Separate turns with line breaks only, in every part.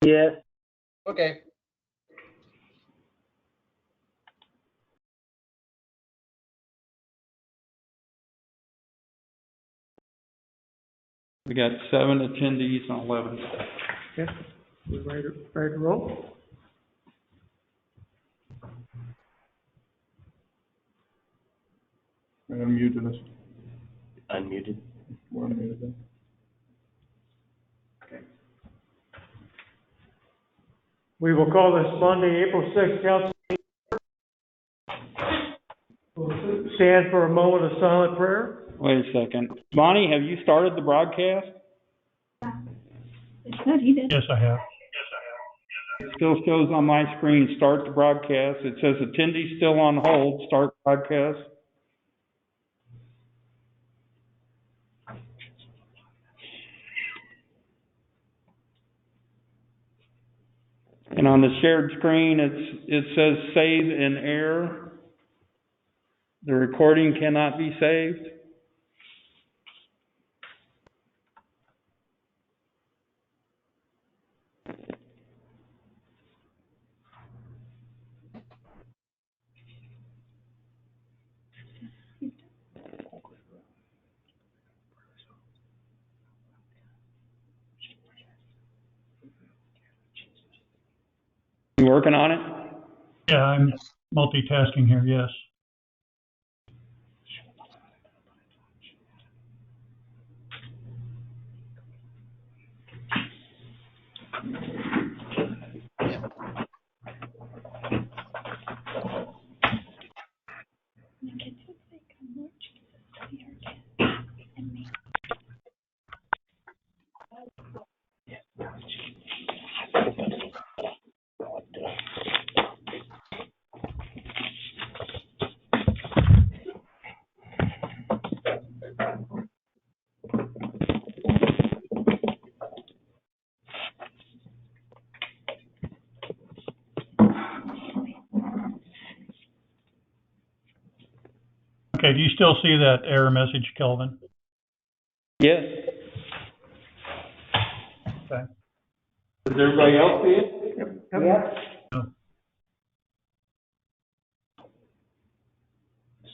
Yes.
Okay.
We got 7 attendees and 11 staff.
Okay, we ready to roll?
I'm gonna mute this.
Unmuted.
We're unmuted then.
We will call this Monday, April 6th, council meeting. We'll stand for a moment of silent prayer.
Wait a second. Bonnie, have you started the broadcast?
It said he did.
Yes, I have.
It still shows on my screen, start the broadcast. It says attendees still on hold, start broadcast. And on the shared screen, it says save in error. The recording cannot be saved. You working on it?
Yeah, I'm multitasking here, yes.
The kids would say, "Come, Lord Jesus, be our guest and make."
Okay, do you still see that error message, Kelvin?
Yes.
Okay.
Does everybody else see it?
Yep.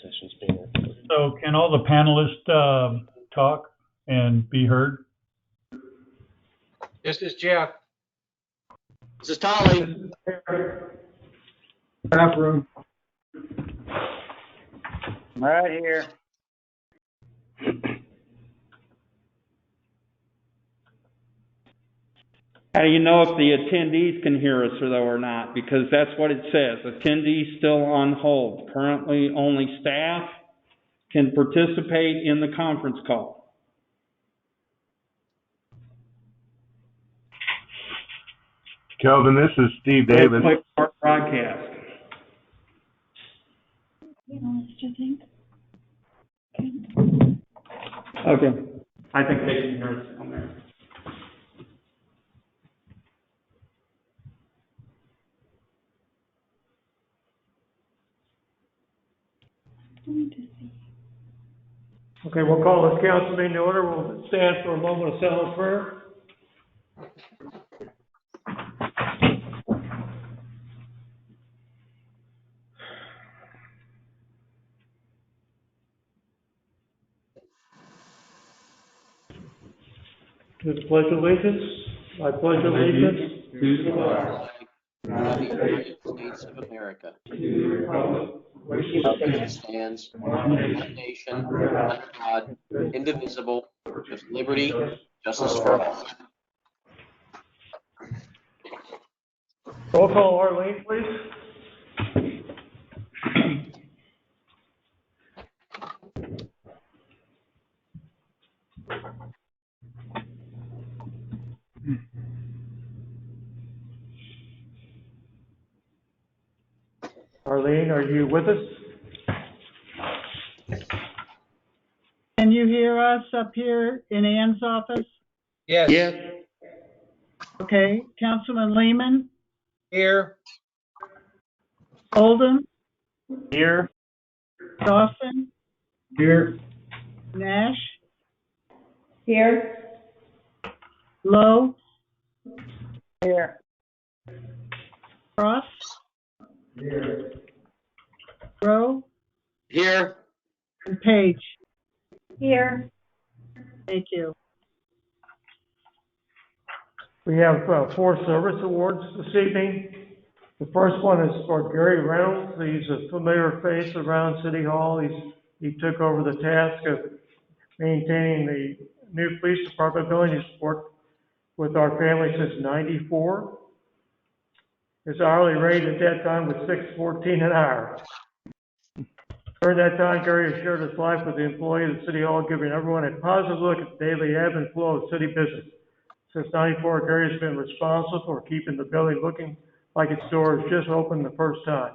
Session's being recorded.
So can all the panelists talk and be heard?
This is Jeff.
This is Tolly.
Bathroom.
Right here.
How do you know if the attendees can hear us or not? Because that's what it says. Attendees still on hold. Currently, only staff can participate in the conference call.
Kelvin, this is Steve Davis.
Click start broadcast.
Panelists, I think.
Okay. I think they can hear us on there.
Going to see.
Okay, we'll call this council meeting to order. We'll stand for a moment of silent prayer. To the Pledge of Allegiance. I pledge allegiance
To the flag
of the United States of America, which stands one nation, under God, indivisible, with liberty, justice for all.
Roll call, Arlene, please. Arlene, are you with us?
Can you hear us up here in Ann's office?
Yes.
Yes.
Okay, Councilman Lehman,
Here.
Oldham,
Here.
Dawson,
Here.
Nash,
Here.
Lowe,
Here.
Cross? Rowe?
Here.
And Page?
Here.
Thank you.
We have 4 service awards this evening. The first one is for Gary Reynolds. He's a familiar face around City Hall. He took over the task of maintaining the new police department building. He's worked with our family since '94. His hourly rate at that time was $6.14 an hour. During that time, Gary has shared his life with the employees of City Hall, giving everyone a positive look at the daily ebb and flow of city business. Since '94, Gary has been responsible for keeping the building looking like its doors just opened the first time.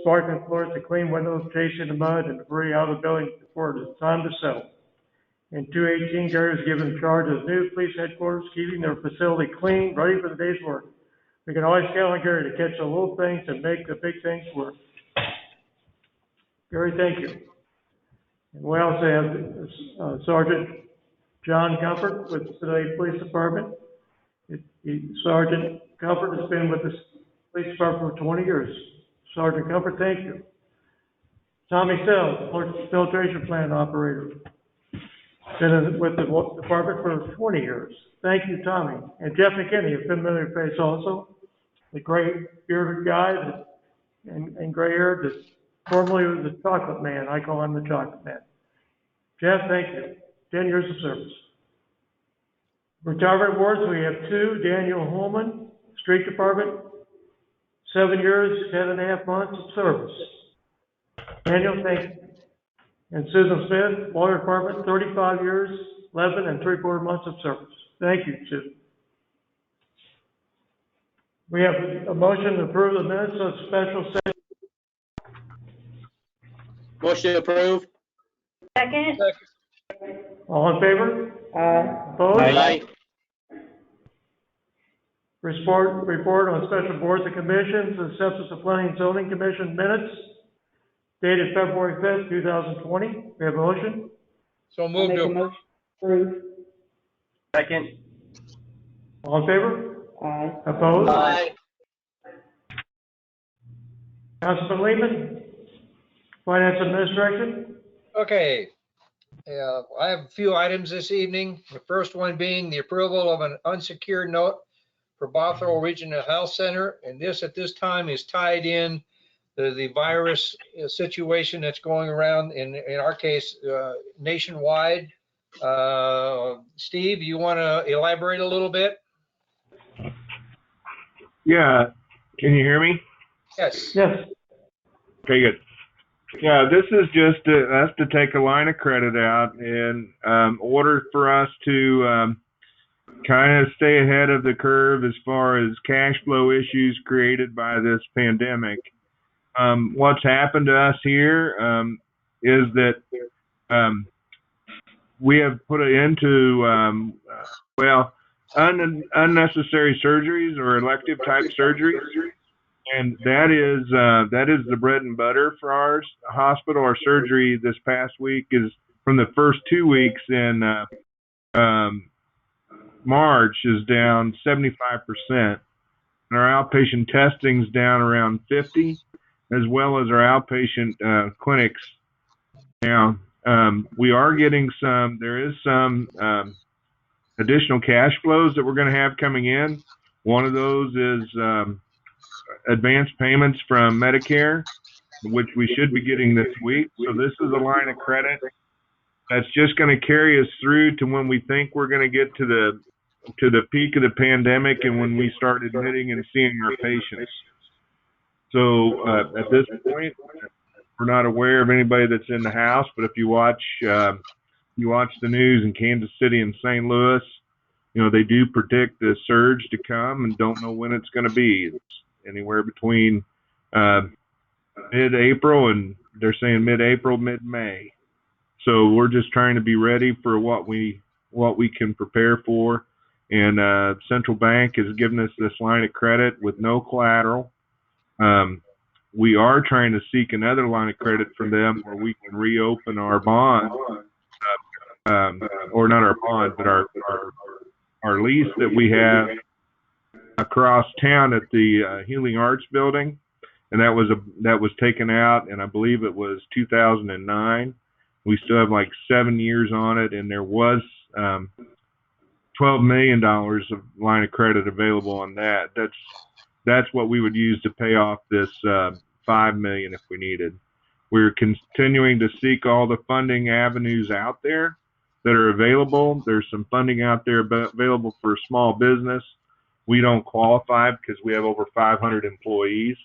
Sparkling floors to clean windows, chasing the mud and debris out of the building before it is time to settle. In 2018, Gary was given charge of the new police headquarters, keeping their facility clean, ready for the day's work. We can always count on Gary to catch the little things and make the big things work. Gary, thank you. And we also have Sergeant John Comfort with the City Police Department. Sergeant Comfort has been with the police department for 20 years. Sergeant Comfort, thank you. Tommy Sells, filtration plant operator. Been with the department for 20 years. Thank you, Tommy. And Jeff McKinney, a familiar face also. The great bearded guy and gray hair that formerly was the chocolate man. I call him the chocolate man. Jeff, thank you. 10 years of service. Retirement awards, we have 2. Daniel Holman, Street Department, 7 years, 10.5 months of service. Daniel, thank you. And Susan Smith, Lawyer Department, 35 years, 11 3/4 months of service. Thank you, Susan. We have a motion to approve the minutes of special session.
Motion to approve.
Second.
All in favor? Opposed?
Aye.
Report on special boards and commissions, acceptance of planning and zoning commission minutes dated February 5th, 2020. We have a motion?
So moved to
Approve.
Second.
All in favor?
Aye.
Opposed?
Aye.
Councilman Lehman, Finance Administration.
Okay. I have a few items this evening. The first one being the approval of an unsecured note for Bothell Regional Health Center. And this at this time is tied in to the virus situation that's going around in our case, nationwide. Steve, you want to elaborate a little bit?
Yeah, can you hear me?
Yes.
Yes.
Okay, good. Yeah, this is just us to take a line of credit out in order for us to kind of stay ahead of the curve as far as cash flow issues created by this pandemic. What's happened to us here is that we have put it into, unnecessary surgeries or elective type surgeries. And that is the bread and butter for our hospital. Our surgery this past week is from the first 2 weeks in March is down 75%. And our outpatient testing's down around 50, as well as our outpatient clinics. Now, we are getting there is some additional cash flows that we're going to have coming in. One of those is advanced payments from Medicare, which we should be getting this week. So this is a line of credit that's just going to carry us through to when we think we're going to get to the peak of the pandemic and when we start admitting and seeing our patients. So at this point, we're not aware of anybody that's in the house, but if you watch the news in Kansas City and St. Louis, they do predict the surge to come and don't know when it's going to be. It's anywhere between mid-April and they're saying mid-April, mid-May. So we're just trying to be ready for what we can prepare for. And Central Bank has given us this line of credit with no collateral. We are trying to seek another line of credit from them where we can reopen our bond, or not our bond, but our lease that we have across town at the Healing Arts Building, and that was taken out, and I believe it was 2009. We still have like 7 years on it, and there was $12 million of line of credit available on that. That's what we would use to pay off this $5 million if we needed. We're continuing to seek all the funding avenues out there that are available. There's some funding out there available for small business. We don't qualify because we have over 500 employees.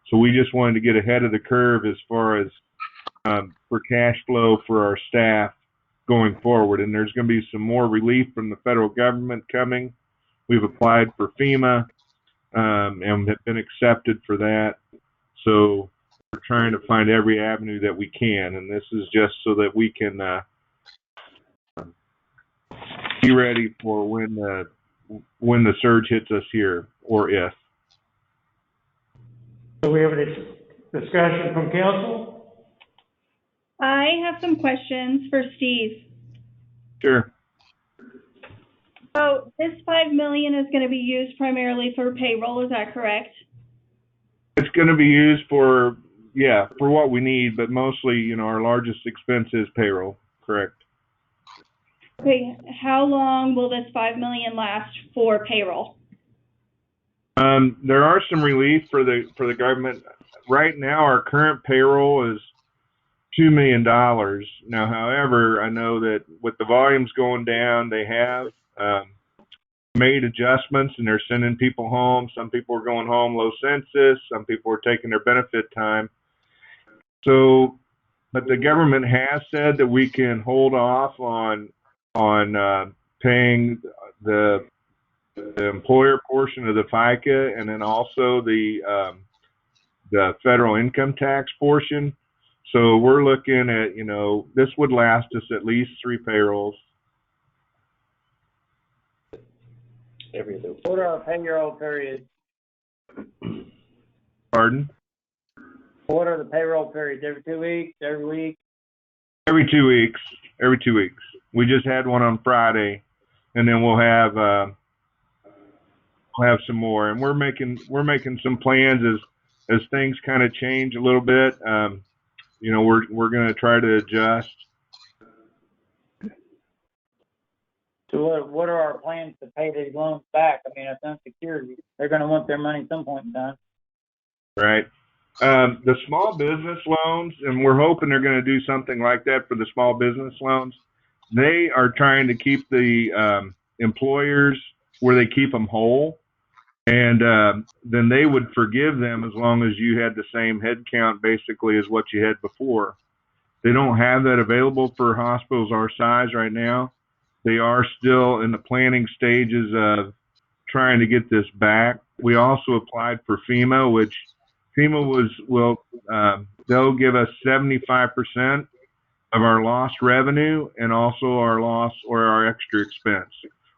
So we just wanted to get ahead of the curve as far as for cash flow for our staff going forward. And there's going to be some more relief from the federal government coming. We've applied for FEMA and have been accepted for that. So we're trying to find every avenue that we can. And this is just so that we can be ready for when the surge hits us here, or if.
Do we have any discussion from council?
I have some questions for Steve.
Sure.
So this $5 million is going to be used primarily for payroll, is that correct?
It's going to be used for what we need, but mostly, our largest expense is payroll, correct?
Okay, how long will this $5 million last for payroll?
There are some relief for the government. Right now, our current payroll is $2 million. Now, however, I know that with the volumes going down, they have made adjustments and they're sending people home. Some people are going home low census. Some people are taking their benefit time. So, but the government has said that we can hold off on paying the employer portion of the FICA, and then also the federal income tax portion. So we're looking at, this would last us at least 3 payrolls.
What are our payroll periods?
Pardon?
What are the payroll periods? Every 2 weeks? Every week?
Every 2 weeks. Every 2 weeks. We just had one on Friday, and then we'll have some more. And we're making some plans as things kind of change a little bit. We're going to try to adjust.
So what are our plans to pay these loans back? I mean, it's unsecured. They're going to want their money at some point in time.
Right. The small business loans, and we're hoping they're going to do something like that for the small business loans. They are trying to keep the employers where they keep them whole, and then they would forgive them as long as you had the same head count basically as what you had before. They don't have that available for hospitals our size right now. They are still in the planning stages of trying to get this back. We also applied for FEMA, which FEMA they'll give us 75% of our lost revenue and also our loss or our extra expense.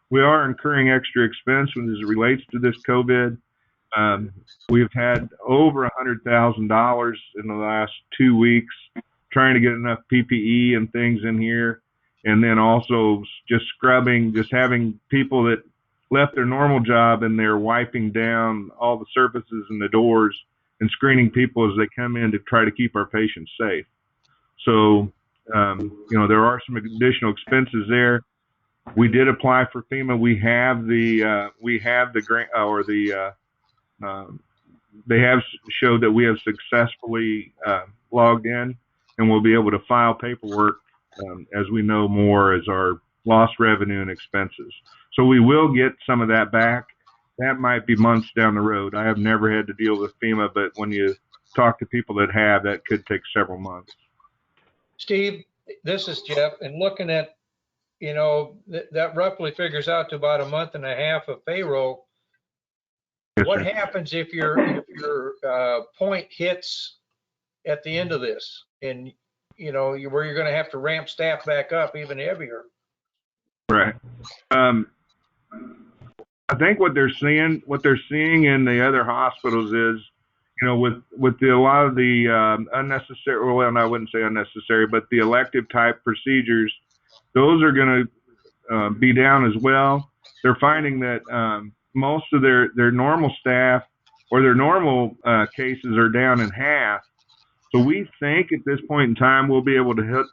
We are incurring extra expense as it relates to this COVID. We've had over $100,000 in the last 2 weeks trying to get enough PPE and things in here. And then also just scrubbing, just having people that left their normal job and they're wiping down all the surfaces and the doors and screening people as they come in to try to keep our patients safe. So, there are some additional expenses there. We did apply for FEMA. We have the grant, or they have showed that we have successfully logged in, and we'll be able to file paperwork as we know more as our lost revenue and expenses. So we will get some of that back. That might be months down the road. I have never had to deal with FEMA, but when you talk to people that have, that could take several months.
Steve, this is Jeff, and looking at, that roughly figures out to about a month and a half of payroll.
Yes,
What
sir.
happens if your point hits at the end of this, and where you're going to have to ramp staff back up even heavier?
Right. I think what they're seeing in the other hospitals is, with a lot of the unnecessary, well, I wouldn't say unnecessary, but the elective type procedures, those are going to be down as well. They're finding that most of their normal staff or their normal cases are down in half. So we think at this point in time we'll be able to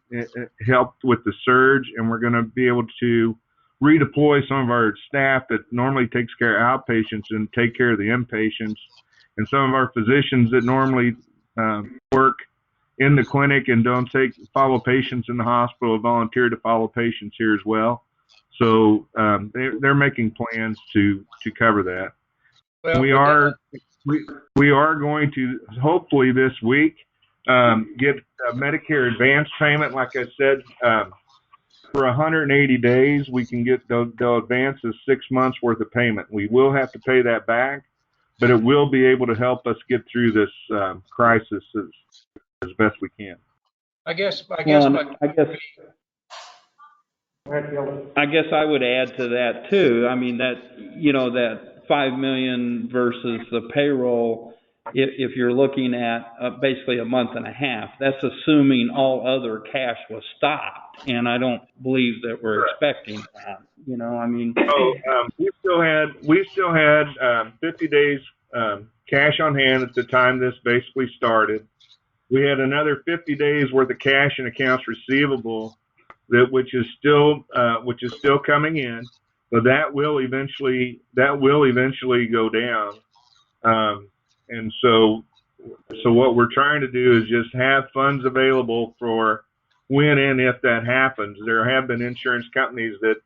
help with the surge, and we're going to be able to redeploy some of our staff that normally takes care of outpatients and take care of the inpatients, and some of our physicians that normally work in the clinic and don't follow patients in the hospital volunteer to follow patients here as well. So they're making plans to cover that.
Well,
we are going to hopefully this week get a Medicare advance payment. Like I said, for 180 days we can get they'll advance us 6 months worth of payment. We will have to pay that back, but it will be able to help us get through this crisis as best we can.
I guess I would add to that too. I mean, that, you know, that 5 million versus the payroll, if you're looking at basically a month and a half, that's assuming all other cash was stopped, and I don't believe that we're expecting that. You know, I mean,
we still had 50 days cash on hand at the time this basically started. We had another 50 days worth of cash and accounts receivable which is still coming in, but that will eventually go down. And so what we're trying to do is just have funds available for when and if that happens. There have been insurance companies that,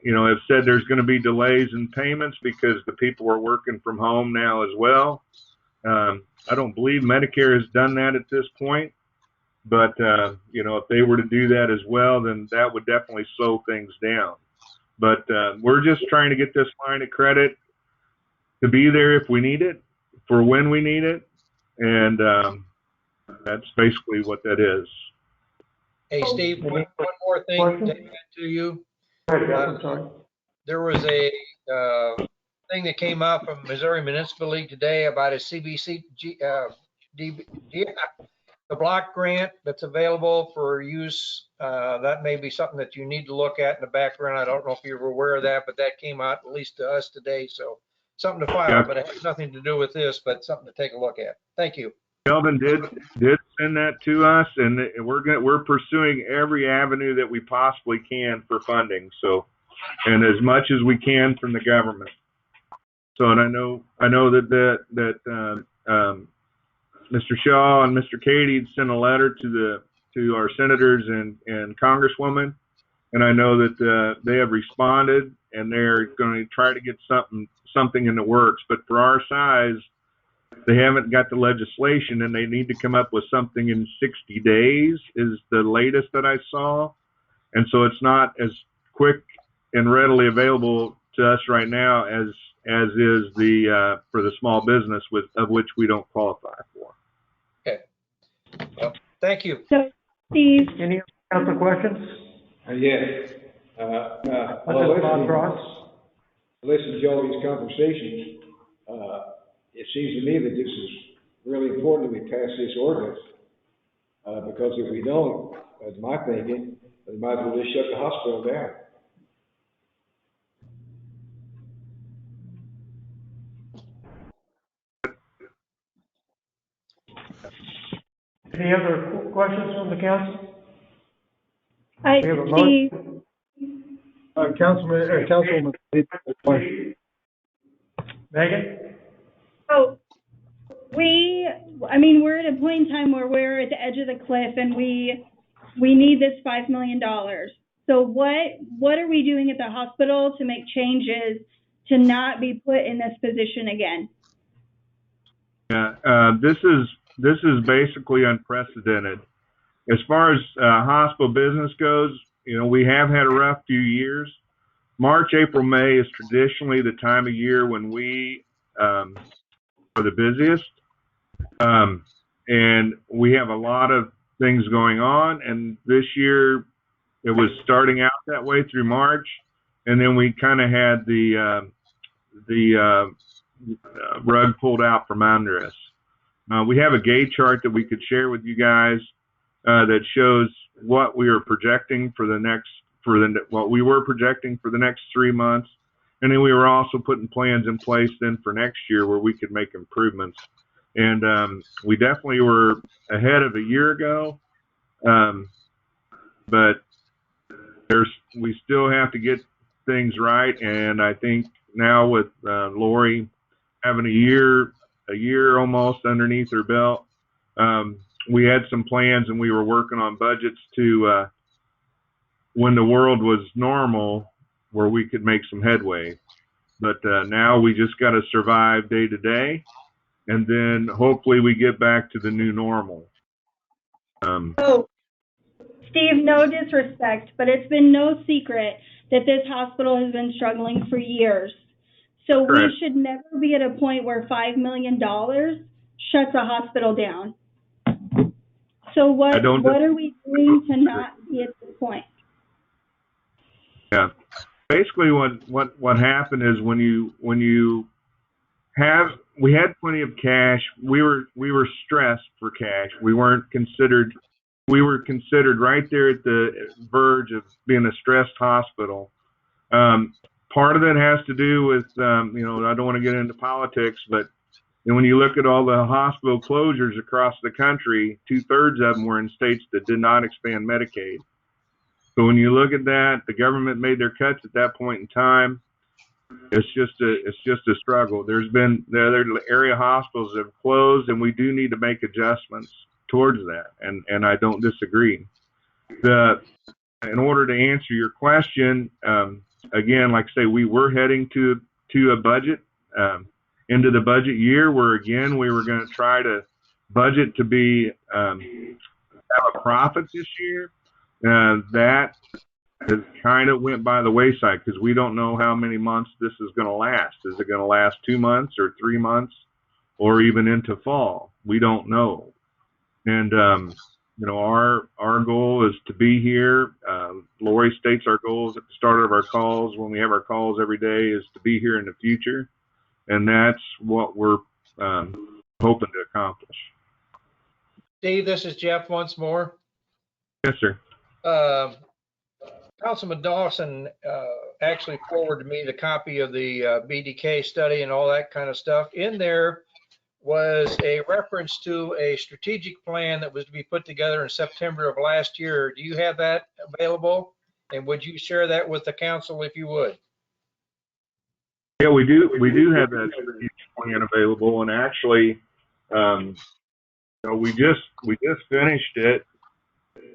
you know, have said there's going to be delays in payments because the people are working from home now as well. I don't believe Medicare has done that at this point. But, you know, if they were to do that as well, then that would definitely slow things down. But we're just trying to get this line of credit to be there if we need it, for when we need it. And that's basically what that is.
Hey, Steve, one more thing to add to you. There was a thing that came out from Missouri Municipal League today about a the block grant that's available for use. That may be something that you need to look at in the background. I don't know if you're aware of that, but that came out at least to us today. So something to file, but it has nothing to do with this, but something to take a look at. Thank you.
Kelvin did send that to us, and we're pursuing every avenue that we possibly can for funding. So, and as much as we can from the government. So, and I know that Mr. Shaw and Mr. Cady sent a letter to our senators and congresswomen, and I know that they have responded, and they're going to try to get something in the works. But for our size, they haven't got the legislation, and they need to come up with something in 60 days is the latest that I saw. And so it's not as quick and readily available to us right now as is the for the small business of which we don't qualify for.
Okay. Well, thank you.
So, Steve.
Any other questions?
Yes.
Bob Cross.
Listen to Joey's conversation. It seems to me that this is really important that we pass this ordinance, because if we don't, that's my thinking, we might as well just shut the hospital down.
Any other questions from the council?
Hi,
We have a
Steve.
Councilman,
Megan?
So we're at a point in time where we're at the edge of the cliff and we need this $5 million. So what are we doing at the hospital to make changes to not be put in this position again?
Yeah, this is basically unprecedented. As far as hospital business goes, you know, we have had a rough few years. March, April, May is traditionally the time of year when we are the busiest. And we have a lot of things going on. And this year it was starting out that way through March. And then we kind of had the rug pulled out from under us. We have a gauge chart that we could share with you guys that shows what we are projecting for the next 3 months, And then we were also putting plans in place then for next year where we could make improvements. And we definitely were ahead of a year ago, but we still have to get things right. And I think now with Lori having a year almost underneath her belt, we had some plans and we were working on budgets to when the world was normal, where we could make some headway. But now we just got to survive day to day, and then hopefully we get back to the new normal.
So, Steve, no disrespect, but it's been no secret that this hospital has been struggling for years. So
Correct.
we should never be at a point where $5 million shuts a hospital down. So what are we doing to not be at this point?
Yeah. Basically what happened is when you we had plenty of cash, we were stressed for cash. We were considered right there at the verge of being a stressed hospital. Part of it has to do with I don't want to get into politics, but when you look at all the hospital closures across the country, 2/3 of them were in states that did not expand Medicaid. So when you look at that, the government made their cuts at that point in time. It's just a struggle. There's been the other area hospitals that have closed, and we do need to make adjustments towards that. And I don't disagree. In order to answer your question, again, like I say, we were heading to a budget into the budget year where again we were going to try to budget to be have a profit this year. That has kind of went by the wayside because we don't know how many months this is going to last. Is it going to last 2 months or 3 months or even into fall? We don't know. And, our goal is to be here. Lori states our goals at the start of our calls when we have our calls every day is to be here in the future. And that's what we're hoping to accomplish.
Steve, this is Jeff once more.
Yes, sir.
Councilman Dawson actually forwarded me the copy of the BDK study and all that kind of stuff. In there was a reference to a strategic plan that was to be put together in September of last year. Do you have that available? And would you share that with the council if you would?
Yeah, we do. We do have that strategic plan available, and actually, we just finished it.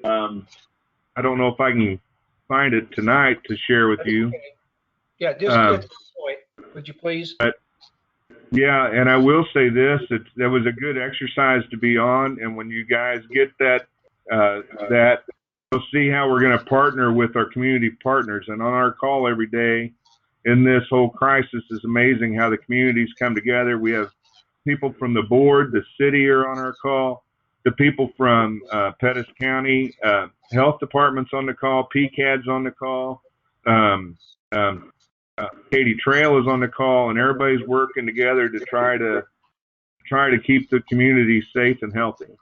I don't know if I can find it tonight to share with you.
Yeah, just get to the point, would you please?
Yeah, and I will say this: that was a good exercise to be on, and when you guys get that, you'll see how we're going to partner with our community partners. And on our call every day in this whole crisis is amazing how the communities come together. We have people from the board, the city are on our call, the people from Pettis County health department's on the call, PCAD's on the call, Katy Trail is on the call, and everybody's working together to try to keep the community safe and healthy.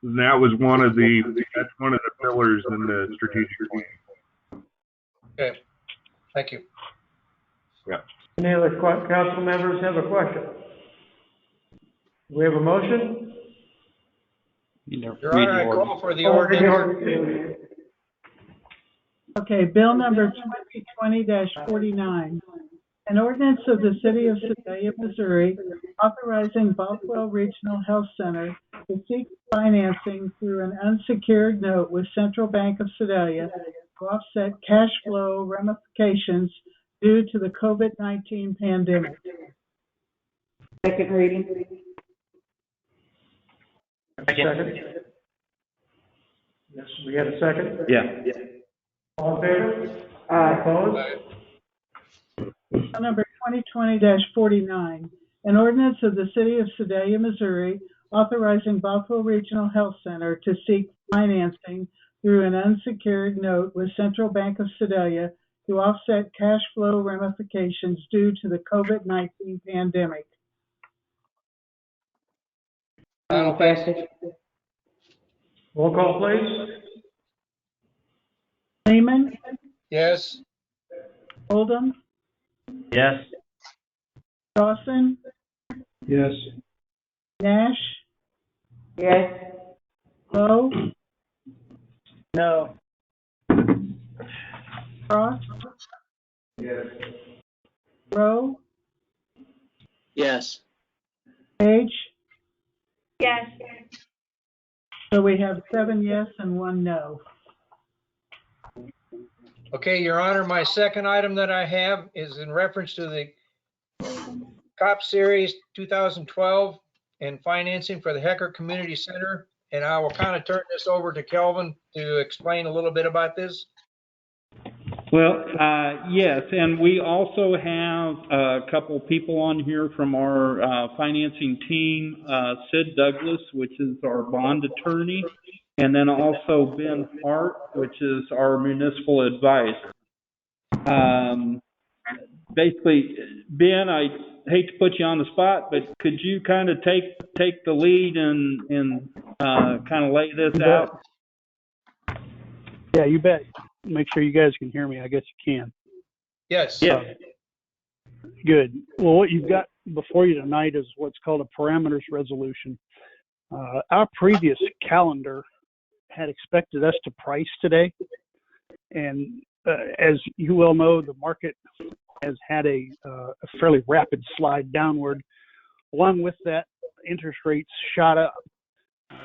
And that was one of the pillars in the strategic plan.
Okay, thank you.
Yeah.
Any other council members have a question? We have a motion?
Your Honor, I call for the ordinance.
Okay, bill number 2020-49. An ordinance of the City of Sedalia, Missouri, authorizing Bothwell Regional Health Center to seek financing through an unsecured note with Central Bank of Sedalia to offset cash flow ramifications due to the COVID-19 pandemic.
Second reading.
Second. Yes, we had a second?
Yeah.
All in favor? Opposed?
Bill number 2020-49, an ordinance of the City of Sedalia, Missouri, authorizing Bothwell Regional Health Center to seek financing through an unsecured note with Central Bank of Sedalia to offset cash flow ramifications due to the COVID-19 pandemic.
Final passage.
Roll call, please.
Lehman,
Yes.
Oldham,
Yes.
Dawson,
Yes.
Nash,
Yes.
Lowe,
No.
Cross,
Yes.
Rowe,
Yes.
Page.
Yes.
So we have 7 yes and 1 no.
Okay, Your Honor, my second item that I have is in reference to the COP Series 2012 and financing for the Hecker Community Center. And I will kind of turn this over to Kelvin to explain a little bit about this.
Well, yes, and we also have a couple people on here from our financing team, Sid Douglas, which is our bond attorney, and then also Ben Hart, which is our municipal advisor. Basically, Ben, I hate to put you on the spot, but could you kind of take the lead and kind of lay this out?
Yeah, you bet. Make sure you guys can hear me. I guess you can.
Yes.
Yeah.
Good. Well, what you've got before you tonight is what's called a parameters resolution. Our previous calendar had expected us to price today. And as you well know, the market has had a fairly rapid slide downward. Along with that, interest rates shot up.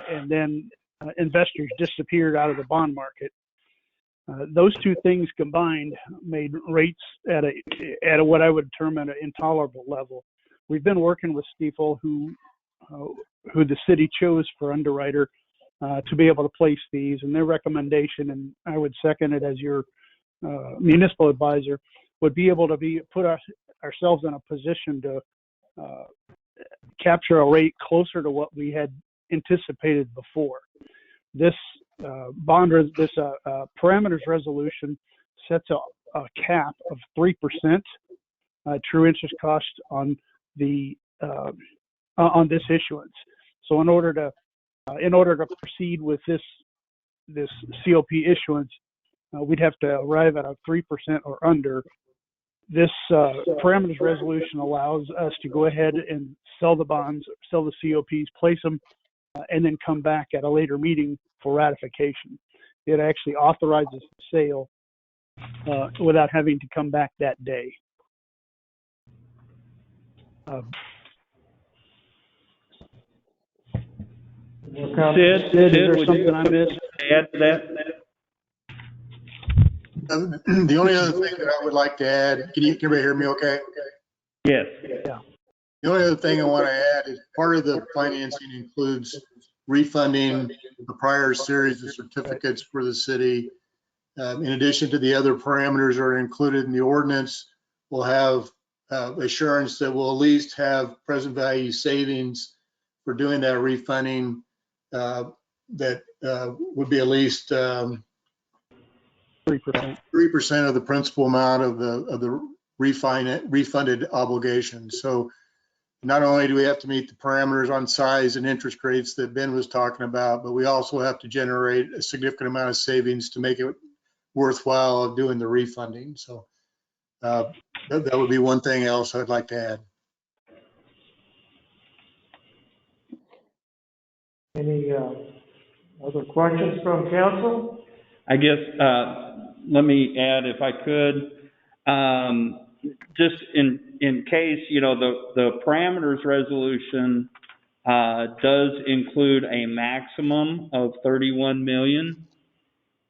And then investors disappeared out of the bond market. Those two things combined made rates at a what I would term at an intolerable level. We've been working with Stifel, who the city chose for underwriter to be able to place these, and their recommendation, and I would second it as your municipal advisor, would be able to put ourselves in a position to capture a rate closer to what we had anticipated before. This parameters resolution sets a cap of 3% true interest cost on this issuance. So in order to proceed with this COP issuance, we'd have to arrive at a 3% or under. This parameters resolution allows us to go ahead and sell the bonds, sell the COPs, place them, and then come back at a later meeting for ratification. It actually authorizes the sale without having to come back that day.
Sid,
is there something I missed?
Add to that?
The only other thing that I would like to add, can everybody hear me okay?
Yes.
Yeah.
The only other thing I want to add is part of the financing includes refunding the prior series of certificates for the city. In addition to the other parameters that are included in the ordinance, we'll have assurance that we'll at least have present value savings for doing that refunding that would be at least 3% of the principal amount of the refunded obligation. So not only do we have to meet the parameters on size and interest rates that Ben was talking about, but we also have to generate a significant amount of savings to make it worthwhile of doing the refunding. So that would be one thing else I'd like to add.
Any other questions from council?
I guess, let me add if I could, just in case, the parameters resolution does include a maximum of 31 million.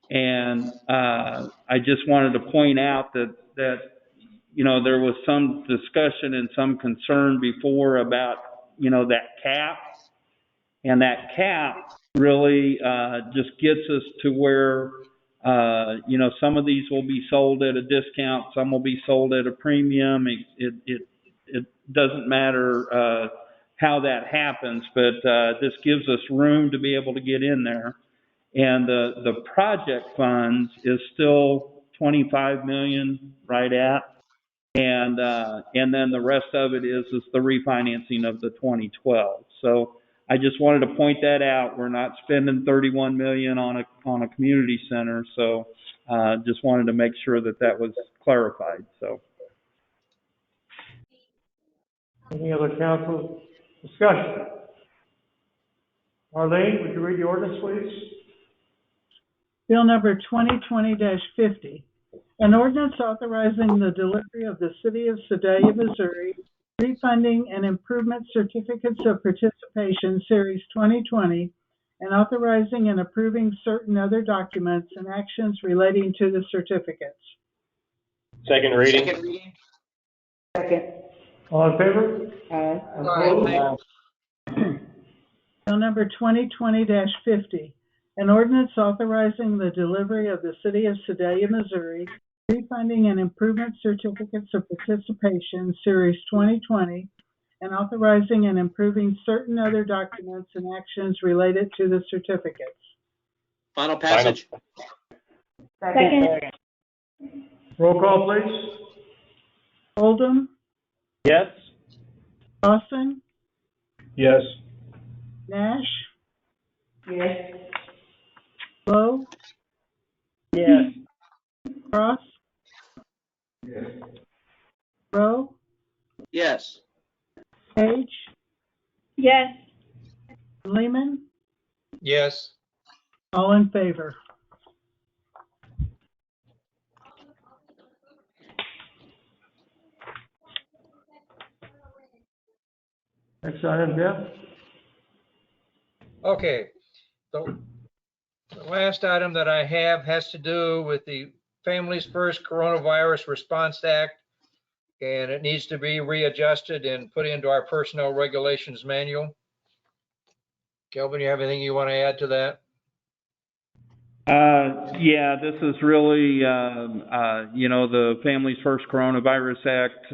And I just wanted to point out that there was some discussion and some concern before about, that cap. And that cap really just gets us to where, some of these will be sold at a discount, some will be sold at a premium. It doesn't matter how that happens, but this gives us room to be able to get in there. And the project funds is still 25 million right at, and then the rest of it is the refinancing of the 2012. So I just wanted to point that out. We're not spending 31 million on a community center, so just wanted to make sure that was clarified. So.
Any other council discussion? Arlene, would you read the ordinance, please?
Bill number 2020-50, an ordinance authorizing the delivery of the City of Sedalia, Missouri, refunding and improvement certificates of participation, Series 2020, and authorizing and approving certain other documents and actions relating to the certificates.
Second reading.
Second.
All in favor?
Aye.
Opposed?
Bill number 2020-50, an ordinance authorizing the delivery of the City of Sedalia, Missouri, refunding and improvement certificates of participation, Series 2020, and authorizing and improving certain other documents and actions related to the certificates.
Final passage.
Second.
Roll call, please.
Oldham,
Yes.
Dawson,
Yes.
Nash,
Yes.
Lowe,
Yes.
Cross, Rowe,
Yes.
Page,
Yes.
Lehman,
Yes.
all in favor.
Next item, Jeff.
Okay. So the last item that I have has to do with the Families First Coronavirus Response Act, and it needs to be readjusted and put into our personnel regulations manual. Kelvin, you have anything you want to add to that?
Yeah, this is really, the Families First Coronavirus Act,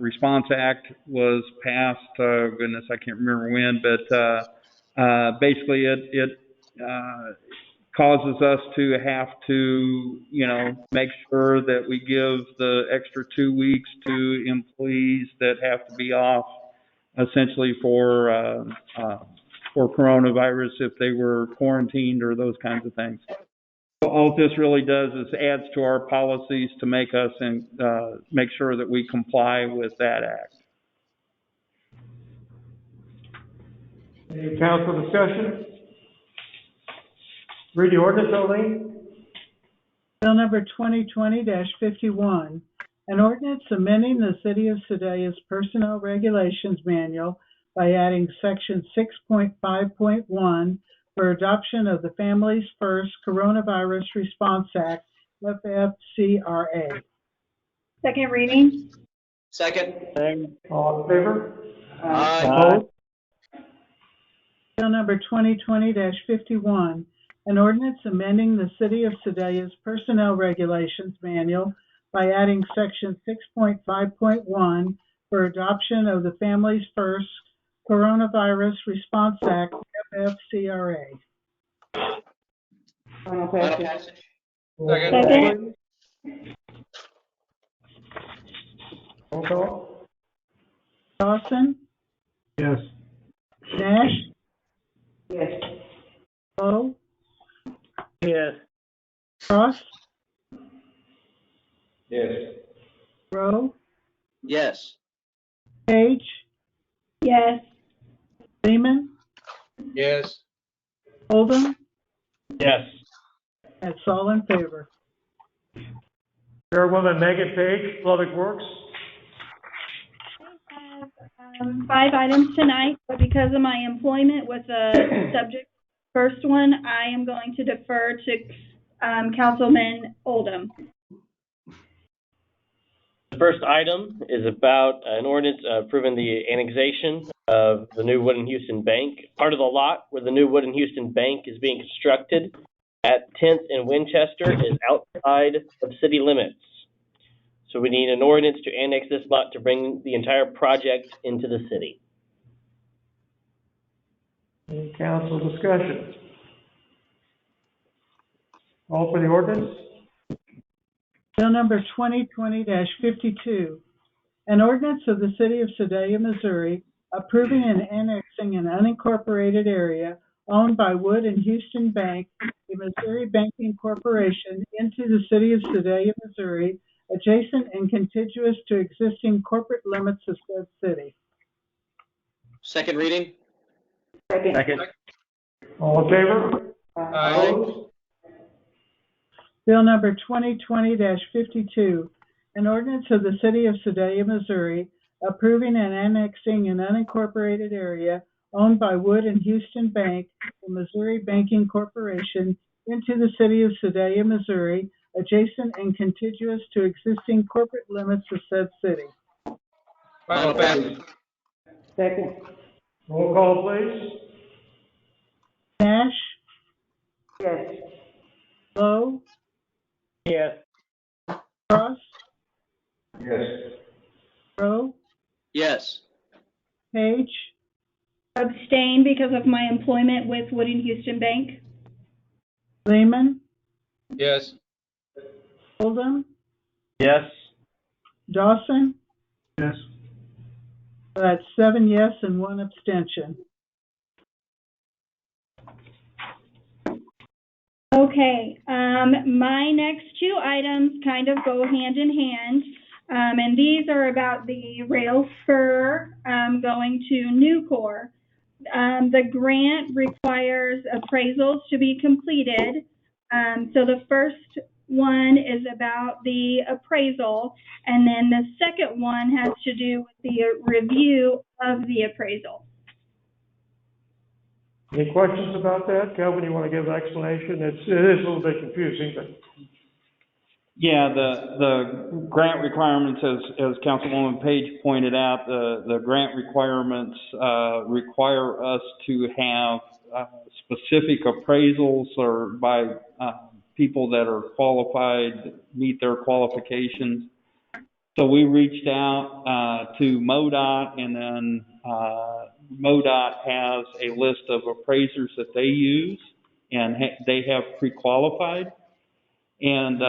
Response Act was passed, goodness, I can't remember when, but basically it causes us to have to, make sure that we give the extra 2 weeks to employees that have to be off essentially for coronavirus if they were quarantined or those kinds of things. All this really does is adds to our policies to make us and make sure that we comply with that act.
Any council discussion? Read the ordinance, Arlene.
Bill number 2020-51, an ordinance amending the City of Sedalia's Personnel Regulations Manual by adding section 6.5.1 for adoption of the Families First Coronavirus Response Act, FFCRA.
Second reading.
Second.
All in favor?
Aye.
Opposed?
Bill number 2020-51, an ordinance amending the City of Sedalia's Personnel Regulations Manual by adding section 6.5.1 for adoption of the Families First Coronavirus Response Act, FFCRA.
Final
Final
passage.
passage.
Second.
Roll call.
Dawson,
Yes.
Nash,
Yes.
Lowe,
Yes.
Cross,
Yes.
Rowe,
Yes.
Page,
Yes.
Lehman,
Yes.
Oldham,
Yes.
that's all in favor.
Chairwoman Megan Page, Public Works.
I have 5 items tonight, but because of my employment with the subject first one, I am going to defer to Councilman Oldham.
The first item is about an ordinance approving the annexation of the new Wood in Houston Bank. Part of the lot where the new Wood in Houston Bank is being constructed at 10th and Winchester is outside of city limits. So we need an ordinance to annex this lot to bring the entire project into the city.
Any council discussion? All for the ordinance?
Bill number 2020-52, an ordinance of the City of Sedalia, Missouri, approving and annexing an unincorporated area owned by Wood and Houston Bank, a Missouri banking corporation, into the City of Sedalia, Missouri, adjacent and contiguous to existing corporate limits of said city.
Second reading?
Second.
All in favor?
Aye.
Opposed?
Bill number 2020-52, an ordinance of the City of Sedalia, Missouri, approving and annexing an unincorporated area owned by Wood and Houston Bank, the Missouri Banking Corporation, into the City of Sedalia, Missouri, adjacent and contiguous to existing corporate limits of said city.
Final passage.
Second.
Roll call, please.
Nash,
Yes.
Lowe,
Yes.
Cross,
Yes.
Rowe,
Yes.
Page,
Abstain because of my employment with Wood and Houston Bank.
Lehman,
Yes.
Oldham,
Yes.
Dawson.
Yes.
That's 7 yes and 1 abstention.
Okay, my next two items kind of go hand in hand. And these are about the rail spur going to Nucor. The grant requires appraisals to be completed. So the first one is about the appraisal, and then the second one has to do with the review of the appraisal.
Any questions about that? Kelvin, you want to give an explanation? It is a little bit confusing, but.
Yeah, the grant requirements, as Councilwoman Page pointed out, the grant requirements require us to have specific appraisals or by people that are qualified, meet their qualifications. So we reached out to MoDOT, and then MoDOT has a list of appraisers that they use, and they have pre-qualified. And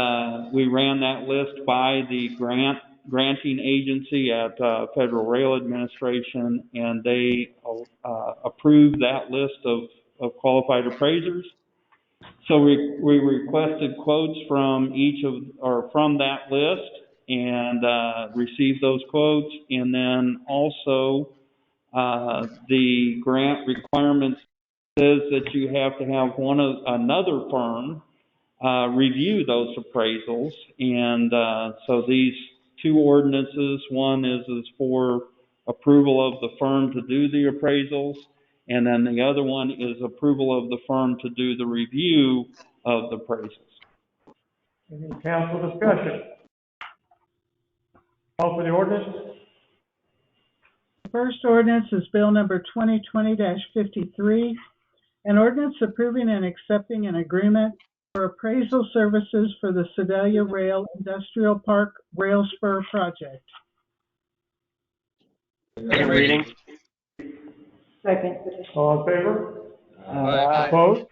we ran that list by the granting agency at Federal Rail Administration, and they approved that list of qualified appraisers. So we requested quotes from from that list and received those quotes. And then also the grant requirements says that you have to have another firm review those appraisals. And so these two ordinances, one is for approval of the firm to do the appraisals, and then the other one is approval of the firm to do the review of the appraisals.
Any council discussion? Call for the ordinance.
The first ordinance is Bill number 2020-53, an ordinance approving and accepting an agreement for appraisal services for the Sedalia Rail Industrial Park Rail Spur Project.
Second reading?
Second.
All in favor?
Aye.
Opposed?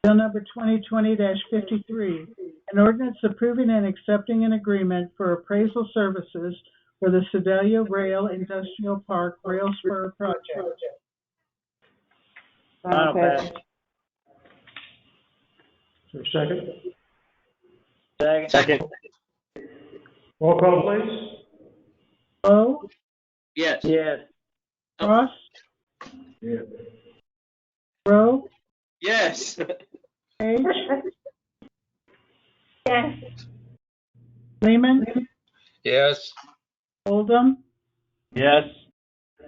Bill number 2020-53, an ordinance approving and accepting an agreement for appraisal services for the Sedalia Rail Industrial Park Rail Spur Project.
Final passage.
Is there a second?
Second.
Roll call, please.
Lowe,
Yes.
Yes.
Cross,
Yes.
Rowe,
Yes.
Page,
Yes.
Lehman,
Yes.
Oldham,
Yes.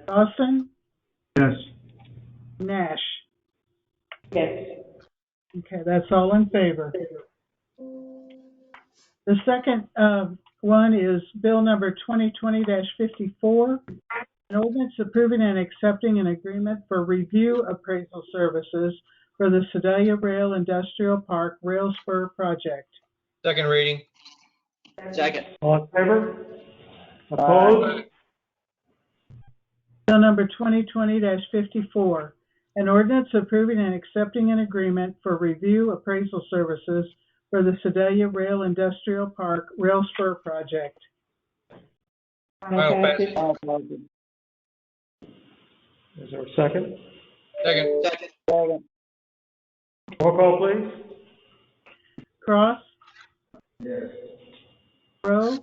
Dawson,
Yes.
Nash.
Yes.
Okay, that's all in favor. The second one is Bill number 2020-54, an ordinance approving and accepting an agreement for review appraisal services for the Sedalia Rail Industrial Park Rail Spur Project.
Second reading.
Second.
All in favor? Opposed?
Bill number 2020-54, an ordinance approving and accepting an agreement for review appraisal services for the Sedalia Rail Industrial Park Rail Spur Project.
Final passage.
Is there a second?
Second.
Second.
Roll call, please.
Cross,
Yes.
Rowe,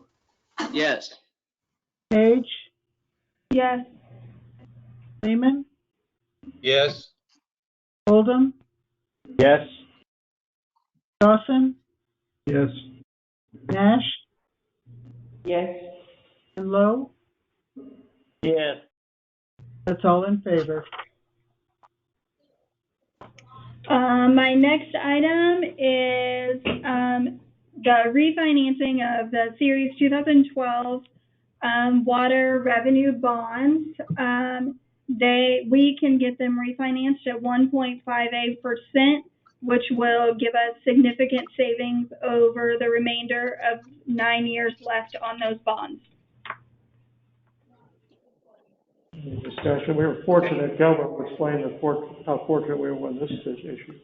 Yes.
Page,
Yes.
Lehman,
Yes.
Oldham,
Yes.
Dawson,
Yes.
Nash,
Yes.
and Lowe.
Yes.
That's all in favor. My next item is the refinancing of the Series 2012 water revenue bonds. We can get them refinanced at 1.58%, which will give us significant savings over the remainder of 9 years left on those bonds.
Discussion, we were fortunate, Kelvin explained how fortunate we were in this issue.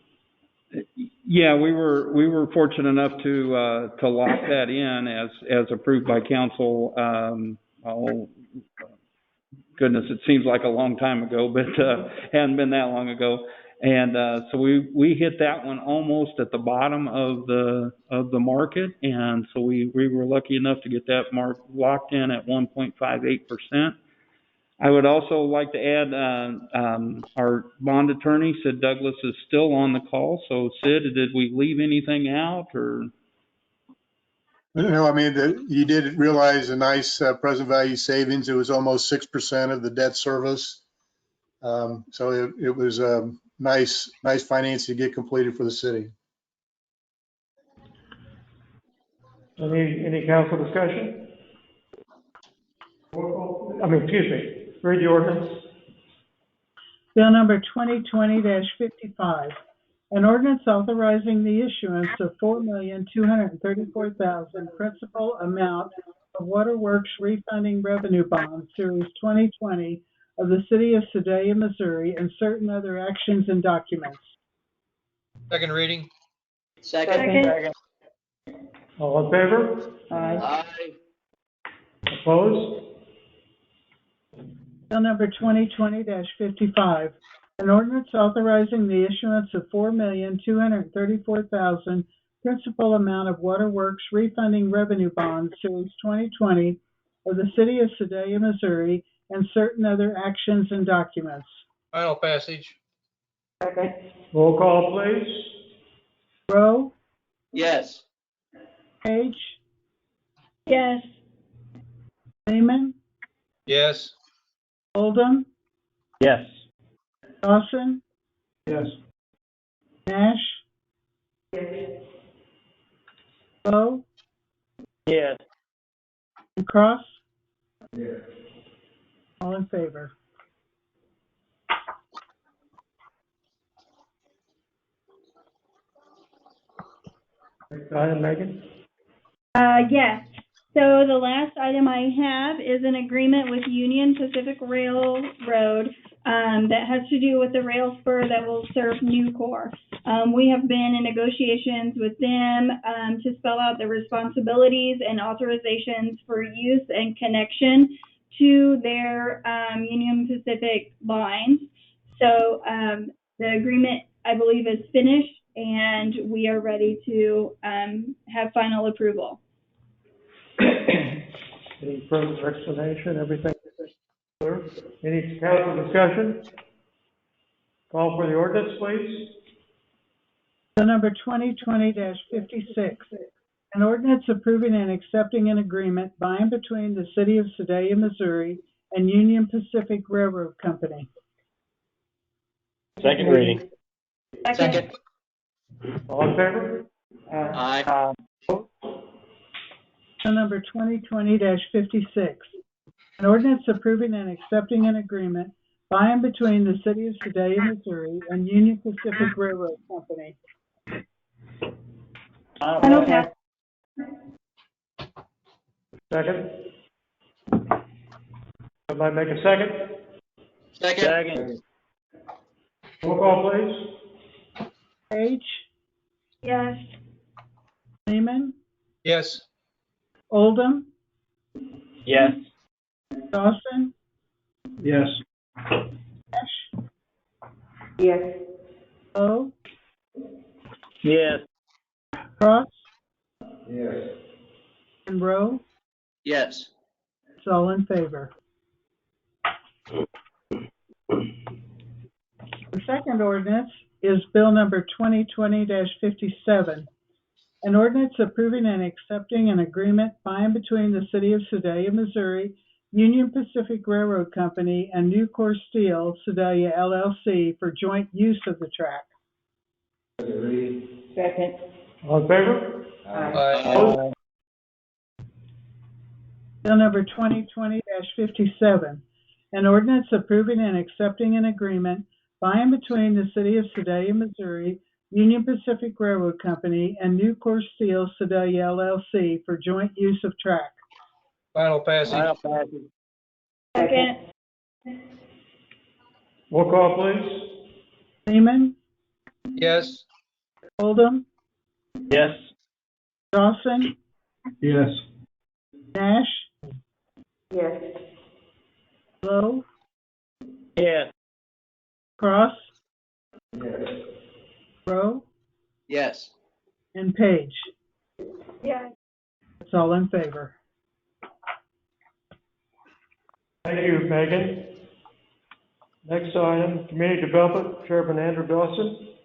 Yeah, we were fortunate enough to lock that in as approved by council. Oh goodness, it seems like a long time ago, but hadn't been that long ago. And so we hit that one almost at the bottom of the market, and so we were lucky enough to get that mark locked in at 1.58%. I would also like to add, our bond attorney, Sid Douglas, is still on the call. So Sid, did we leave anything out or?
No, I mean, you did realize a nice present value savings. It was almost 6% of the debt service. So it was nice financing to get completed for the city.
Any council discussion? Excuse me, read the ordinance.
Bill number 2020-55, an ordinance authorizing the issuance of $4,234,000 principal amount of Waterworks refunding revenue bonds, Series 2020 of the City of Sedalia, Missouri, and certain other actions and documents.
Second reading.
Second.
All in favor?
Aye.
Opposed?
Bill number 2020-55, an ordinance authorizing the issuance of $4,234,000 principal amount of Waterworks refunding revenue bonds, Series 2020 of the City of Sedalia, Missouri, and certain other actions and documents.
Final passage.
Second.
Roll call, please.
Rowe,
Yes.
Page,
Yes.
Lehman,
Yes.
Oldham,
Yes.
Dawson,
Yes.
Nash,
Yes.
Lowe,
Yes.
and Cross.
Yes.
All in favor.
Next item, Megan.
Yes. So the last item I have is an agreement with Union Pacific Railroad that has to do with the rail spur that will serve Nucor. We have been in negotiations with them to spell out the responsibilities and authorizations for use and connection to their Union Pacific lines. So the agreement, I believe, is finished, and we are ready to have final approval.
Any further explanation? Everything clear? Any council discussion? Call for the ordinance, please.
Bill number 2020-56, an ordinance approving and accepting an agreement by and between the City of Sedalia, Missouri, and Union Pacific Railroad Company.
Second reading.
Second.
All in favor?
Aye.
Bill number 2020-56, an ordinance approving and accepting an agreement by and between the City of Sedalia, Missouri, and Union Pacific Railroad Company.
Final pass.
Second. Somebody make a second?
Second.
Roll call, please.
Page,
Yes.
Lehman,
Yes.
Oldham,
Yes.
Dawson,
Yes.
Nash,
Yes.
Lowe,
Yes.
Cross,
Yes.
and Rowe.
Yes.
It's all in favor. second ordinance is Bill number 2020-57, an ordinance approving and accepting an agreement by and between the City of Sedalia, Missouri, Union Pacific Railroad Company, and Nucor Steel, Sedalia LLC for joint use of the track.
Second.
All in favor?
Aye.
Bill number 2020-57, an ordinance approving and accepting an agreement by and between the City of Sedalia, Missouri, Union Pacific Railroad Company, and Nucor Steel, Sedalia LLC for joint use of track.
Final passage.
Final passage.
Second.
Roll call, please.
Seaman,
Yes.
Oldham,
Yes.
Dawson,
Yes.
Nash,
Yes.
Lowe,
Yes.
Cross,
Yes.
Rowe,
Yes.
and Page.
Yes.
That's all in favor.
Thank you, Megan. Next item, Community Development, Chairman Andrew Dawson.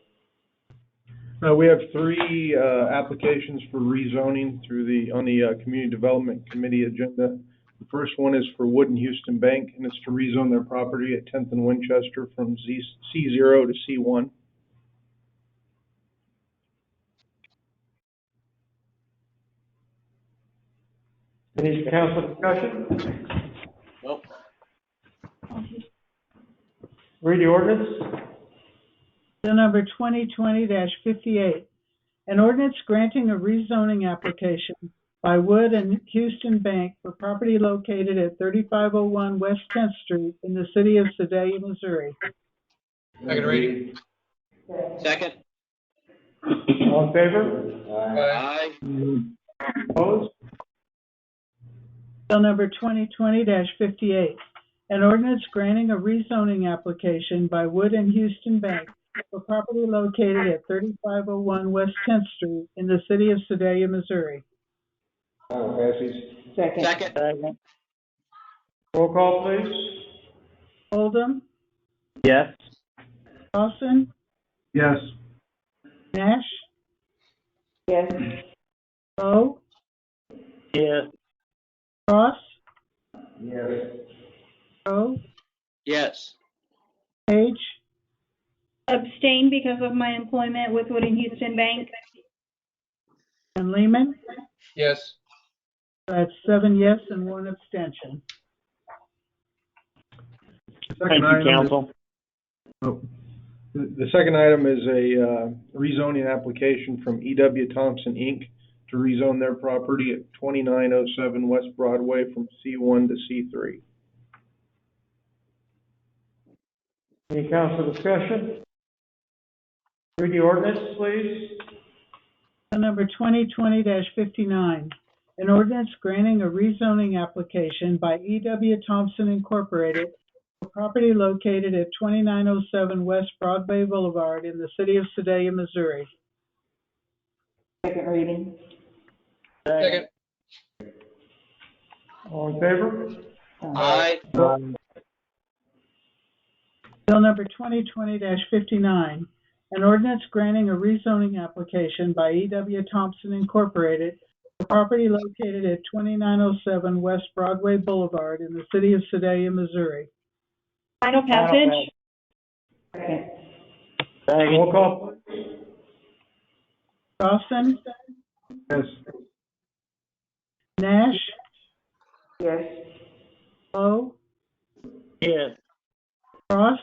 We have three applications for rezoning on the Community Development Committee agenda. The first one is for Wood and Houston Bank, and it's to rezone their property at 10th and Winchester from C0 to C1.
Any council discussion?
Nope.
Read the ordinance.
Bill number 2020-58, an ordinance granting a rezoning application by Wood and Houston Bank for property located at 3501 West 10th Street in the City of Sedalia, Missouri.
Second reading.
Second.
All in favor?
Aye.
Opposed?
Bill number 2020-58, an ordinance granting a rezoning application by Wood and Houston Bank for property located at 3501 West 10th Street in the City of Sedalia, Missouri.
Final passage.
Second.
Second.
Second.
Roll call, please.
Oldham,
Yes.
Dawson,
Yes.
Nash,
Yes.
Lowe,
Yes.
Cross,
Yes.
Rowe,
Yes.
Page,
Abstain because of my employment with Wood and Houston Bank.
and Lehman.
Yes.
That's 7 yes and 1 abstention.
Thank you, council.
The second item is a rezoning application from E.W. Thompson, Inc. to rezone their property at 2907 West Broadway from C1 to C3.
Any council discussion? Read the ordinance, please.
Bill number 2020-59, an ordinance granting a rezoning application by E.W. Thompson Incorporated for property located at 2907 West Broadway Boulevard in the City of Sedalia, Missouri.
Second reading.
Second.
All in favor?
Aye.
Bill number 2020-59, an ordinance granting a rezoning application by E.W. Thompson Incorporated for property located at 2907 West Broadway Boulevard in the City of Sedalia, Missouri.
Final passage.
Second.
Roll call, please.
Dawson,
Yes.
Nash,
Yes.
Lowe,
Yes.
Cross,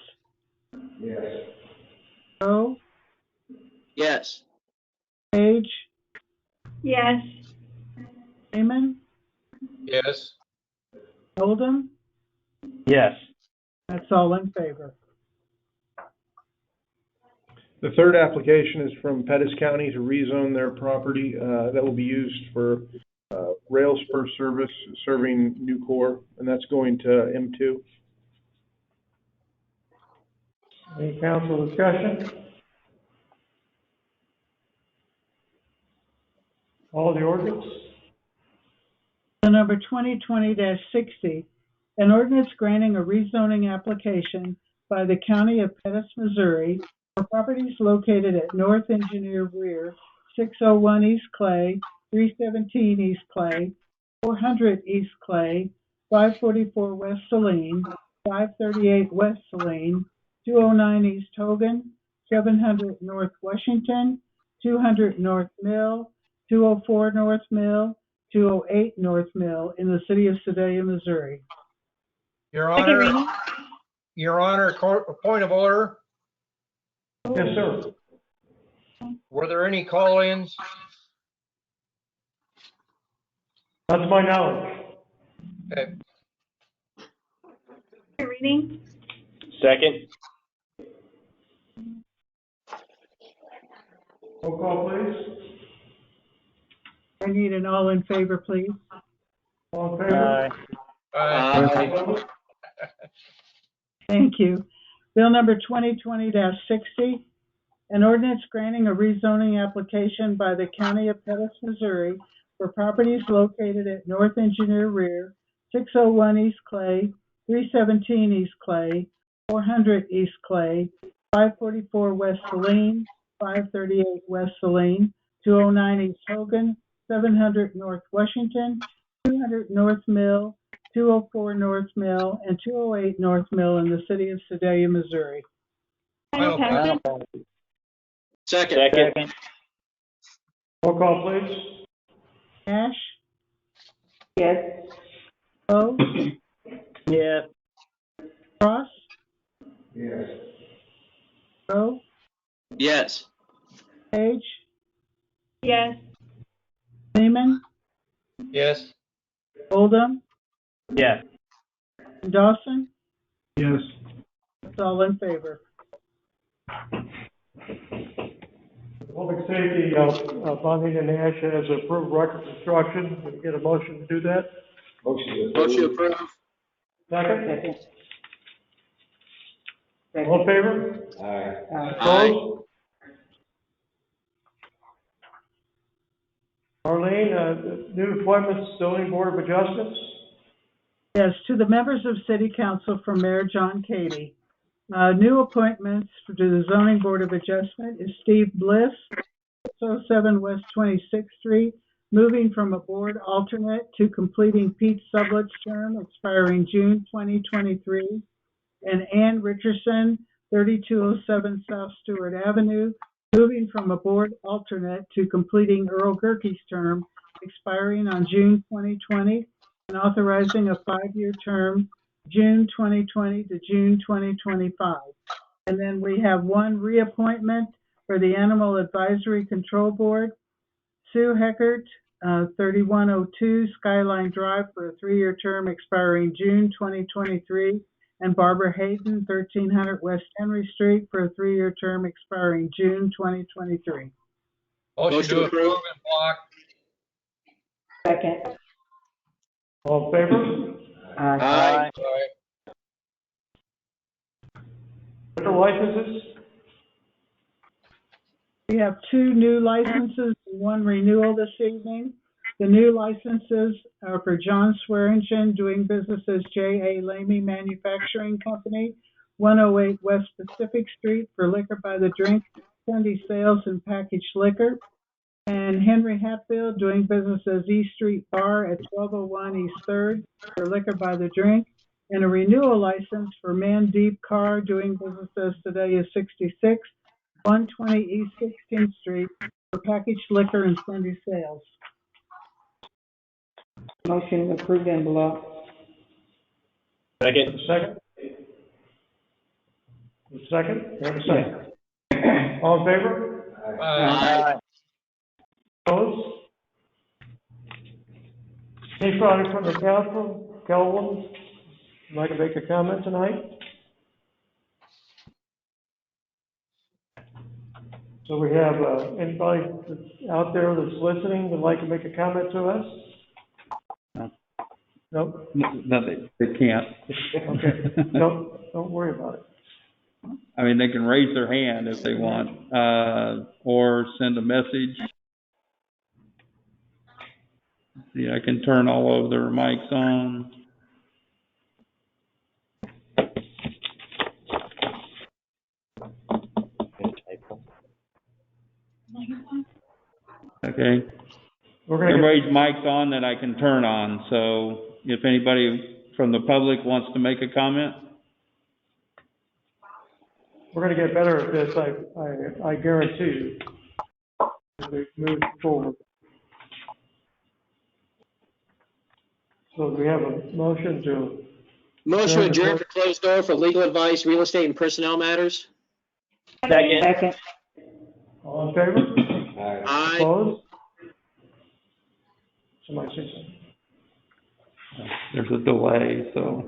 Yes.
Rowe,
Yes.
Page,
Yes.
Freeman,
Yes.
Oldham.
Yes.
That's all in favor.
The third application is from Pettis County to rezone their property that will be used for rail spur service serving Nucor, and that's going to M2.
Any council discussion? All the ordinance?
Bill number 2020-60, an ordinance granting a rezoning application by the County of Pettis, Missouri, for properties located at North Engineer Rear, 601 East Clay, 317 East Clay, 400 East Clay, 544 West Saline, 538 West Saline, 209 East Hogan, 700 North Washington, 200 North Mill, 204 North Mill, 208 North Mill in the city of Sedalia, Missouri.
Your
Second
Honor,
reading.
Your Honor, point of order.
Yes, sir.
Were there any call-ins?
That's my knowledge.
Okay.
Second reading.
Second.
Roll call, please.
I need an all in favor, please.
All in favor?
Aye.
Thank you. Bill number 2020-60, an ordinance granting a rezoning application by the County of Pettis, Missouri for properties located at North Engineer Rear, 601 East Clay, 317 East Clay, 400 East Clay, 544 West Saline, 538 West Saline, 209 East Hogan, 700 North Washington, 200 North Mill, 204 North Mill, and 208 North Mill in the city of Sedalia, Missouri.
Final
Final
passage.
Second.
Second.
Roll call, please.
Ash,
Yes.
Poe,
Yes.
Cross,
Yes.
Rowe,
Yes.
Page,
Yes.
Seaman,
Yes.
Oldham,
Yes.
and Dawson.
Yes.
That's all in favor.
Public Safety, Bonnie and Nash has approved record construction. Can we get a motion to do that?
Motion approved.
Second? All in favor?
Aye.
Opposed? Arlene, new appointments, zoning board of adjustments?
Yes, to the members of City Council from Mayor John Cady. New appointments to the Zoning Board of Adjustment is Steve Bliss, 607 West 26th Street, moving from a board alternate to completing Pete Sublet's term expiring June 2023, and Ann Richardson, 3207 South Stewart Avenue, moving from a board alternate to completing Earl Gerke's term expiring on June 2020, and authorizing a 5-year term, June 2020 to June 2025. And then we have one reappointment for the Animal Advisory Control Board, Sue Heckert, 3102 Skyline Drive for a 3-year term expiring June 2023, and Barbara Hayden, 1300 West Henry Street for a 3-year term expiring June 2023.
Motion to approve in block.
Second.
All in favor?
Aye.
Liquor licenses?
We have 2 new licenses and 1 renewal this evening. The new licenses are for John Swearingen, doing business as J.A. Lamy Manufacturing Company, 108 West Pacific Street for liquor by the drink, Sunday sales and packaged liquor. And Henry Hatfield, doing business as E Street Bar at 1201 East 3rd for liquor by the drink. And a renewal license for Mandeep Carr, doing business as Sedalia 66, 120 East 16th Street for packaged liquor and Sunday sales.
Motion approved in block.
Second.
Second? Second? We have a second. All in favor?
Aye.
Opposed? Anybody from the council, Kelvin, would like to make a comment tonight? So we have, anybody that's out there that's listening would like to make a comment to us? No?
No, they can't.
Okay, don't worry about it.
I mean, they can raise their hand if they want, or send a message. See, I can turn all of their mics on. Okay?
We're gonna get,
Everybody's mic's on that I can turn on, so if anybody from the public wants to make a comment?
we're gonna get better at this, I guarantee you. As we move forward. So do we have a motion to?
Motion
Adjourn the
adjourned for closed door for legal advice, real estate, and personnel matters.
Second.
Second.
All in favor?
Aye.
Opposed? Somebody say something.
There's a delay, so.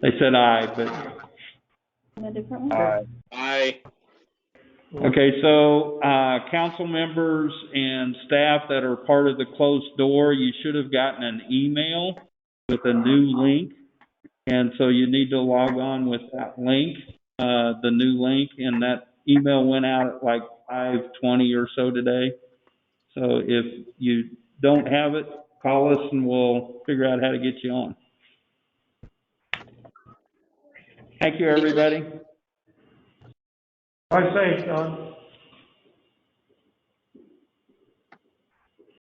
They said aye, but.
A different one?
Aye.
Okay, so, council members and staff that are part of the closed door, you should have gotten an email with a new link. And so you need to log on with that link, the new link, and that email went out at like 5:20 or so today. So if you don't have it, call us and we'll figure out how to get you on. Thank you, everybody.
Drive safe, Don.